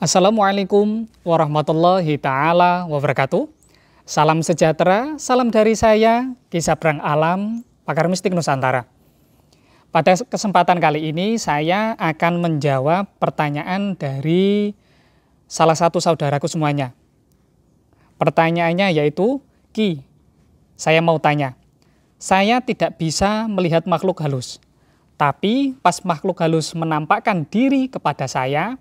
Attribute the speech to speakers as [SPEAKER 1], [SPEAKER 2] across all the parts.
[SPEAKER 1] Assalamualaikum warahmatullahi ta'ala wabarakatuh. Salam sejahtera, salam dari saya, Ki Sabrang Alam, pakar mistik Nusantara. Pada kesempatan kali ini saya akan menjawab pertanyaan dari salah satu saudaraku semuanya. Pertanyaannya yaitu, Ki, saya mau tanya, saya tidak bisa melihat makhluk halus, tapi pas makhluk halus menampakkan diri kepada saya,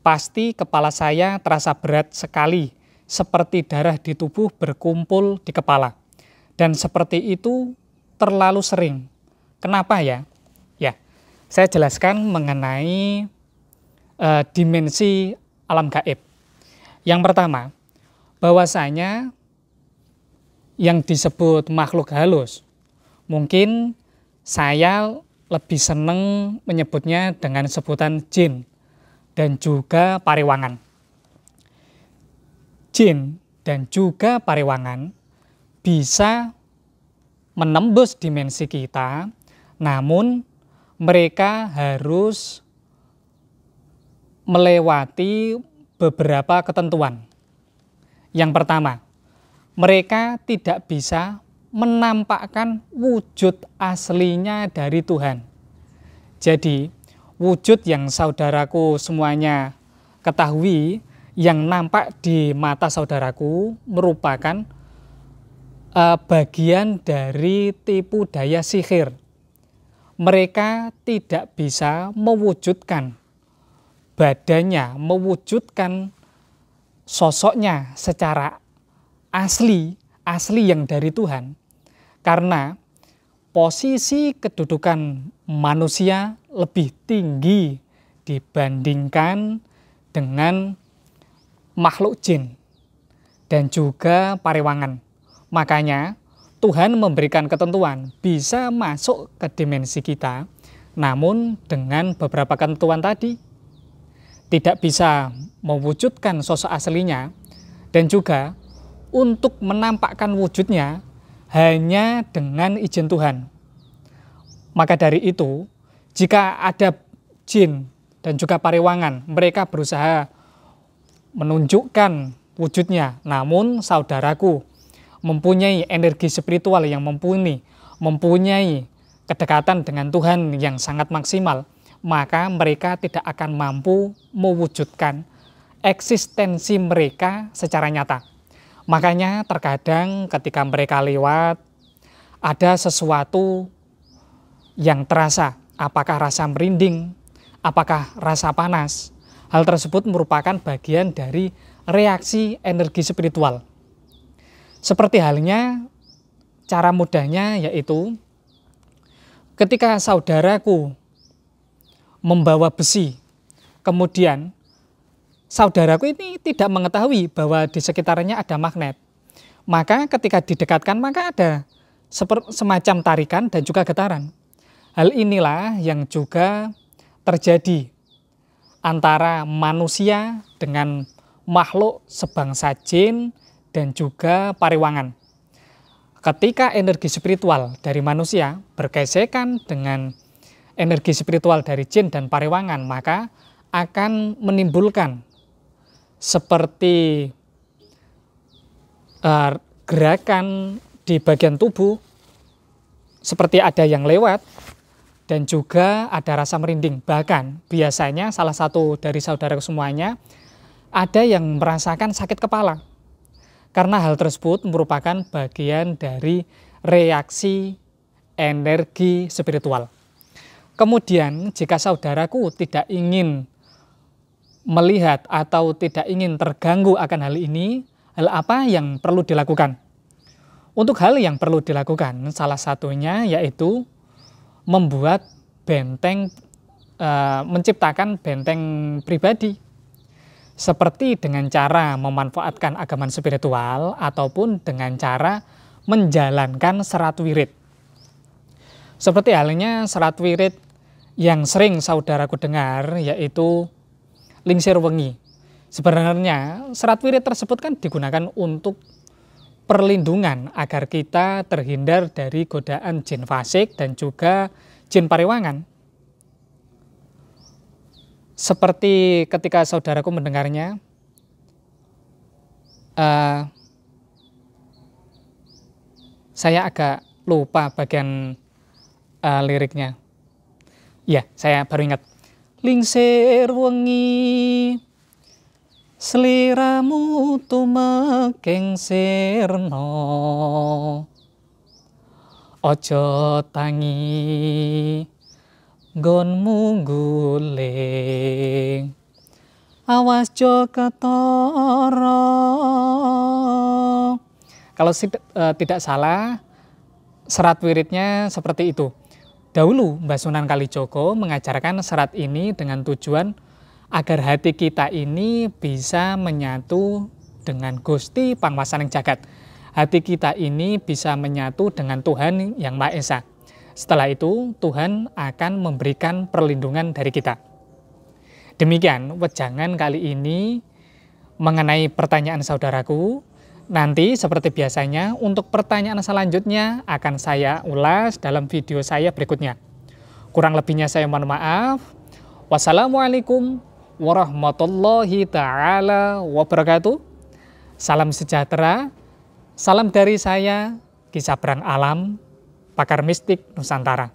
[SPEAKER 1] pasti kepala saya terasa berat sekali, seperti darah di tubuh berkumpul di kepala. Dan seperti itu terlalu sering. Kenapa ya? Ya, saya jelaskan mengenai dimensi alam gaib. Yang pertama, bahwasanya yang disebut makhluk halus, mungkin saya lebih senang menyebutnya dengan sebutan jin dan juga pariwangan. Jin dan juga pariwangan bisa menembus dimensi kita, namun mereka harus melewati beberapa ketentuan. Yang pertama, mereka tidak bisa menampakkan wujud aslinya dari Tuhan. Jadi, wujud yang saudaraku semuanya ketahui, yang nampak di mata saudaraku merupakan bagian dari tipu daya sihir. Mereka tidak bisa mewujudkan badannya, mewujudkan sosoknya secara asli yang dari Tuhan, karena posisi kedudukan manusia lebih tinggi dibandingkan dengan makhluk jin dan juga pariwangan. Makanya Tuhan memberikan ketentuan bisa masuk ke dimensi kita, namun dengan beberapa ketentuan tadi. Tidak bisa mewujudkan sosok aslinya, dan juga untuk menampakkan wujudnya hanya dengan izin Tuhan. Maka dari itu, jika ada jin dan juga pariwangan, mereka berusaha menunjukkan wujudnya, namun saudaraku mempunyai energi spiritual yang mempunyai kedekatan dengan Tuhan yang sangat maksimal, maka mereka tidak akan mampu mewujudkan eksistensi mereka secara nyata. Makanya terkadang ketika mereka lewat, ada sesuatu yang terasa, apakah rasa merinding, apakah rasa panas. Hal tersebut merupakan bagian dari reaksi energi spiritual. Seperti halnya, cara mudahnya yaitu ketika saudaraku membawa besi, kemudian saudaraku ini tidak mengetahui bahwa di sekitarnya ada magnet. Maka ketika didekatkan, maka ada semacam tarikan dan juga getaran. Hal inilah yang juga terjadi antara manusia dengan makhluk sebangsa jin dan juga pariwangan. Ketika energi spiritual dari manusia bergesekan dengan energi spiritual dari jin dan pariwangan, maka akan menimbulkan seperti gerakan di bagian tubuh, seperti ada yang lewat, dan juga ada rasa merinding. Bahkan biasanya salah satu dari saudara semuanya ada yang merasakan sakit kepala, karena hal tersebut merupakan bagian dari reaksi energi spiritual. Kemudian jika saudaraku tidak ingin melihat atau tidak ingin terganggu akan hal ini, hal apa yang perlu dilakukan? Untuk hal yang perlu dilakukan, salah satunya yaitu membuat benteng, menciptakan benteng pribadi. Seperti dengan cara memanfaatkan agama spiritual ataupun dengan cara menjalankan serat wirid. Seperti halnya serat wirid yang sering saudaraku dengar, yaitu lingsir wengi. Sebenarnya serat wirid tersebut kan digunakan untuk perlindungan agar kita terhindar dari godaan jin fasik dan juga jin pariwangan. Seperti ketika saudaraku mendengarnya, saya agak lupa bagian liriknya. Ya, saya baru ingat. Lingsir wengi sliramu tumeking sirna, ojo tangi nggonmu guling, awas jo ketara. Kalau tidak salah, serat wiridnya seperti itu. Dahulu Mbah Sunan Kalijogo mengajarkan serat ini dengan tujuan agar hati kita ini bisa menyatu dengan Gusti Pangwasaning Jagat. Hati kita ini bisa menyatu dengan Tuhan Yang Maha Esa. Setelah itu Tuhan akan memberikan perlindungan dari kita. Demikian wejangan kali ini mengenai pertanyaan saudaraku. Nanti seperti biasanya untuk pertanyaan selanjutnya akan saya ulas dalam video saya berikutnya. Kurang lebihnya saya mohon maaf. Wassalamualaikum warahmatullahi ta'ala wabarakatuh. Salam sejahtera, salam dari saya, Ki Sabrang Alam, pakar mistik Nusantara.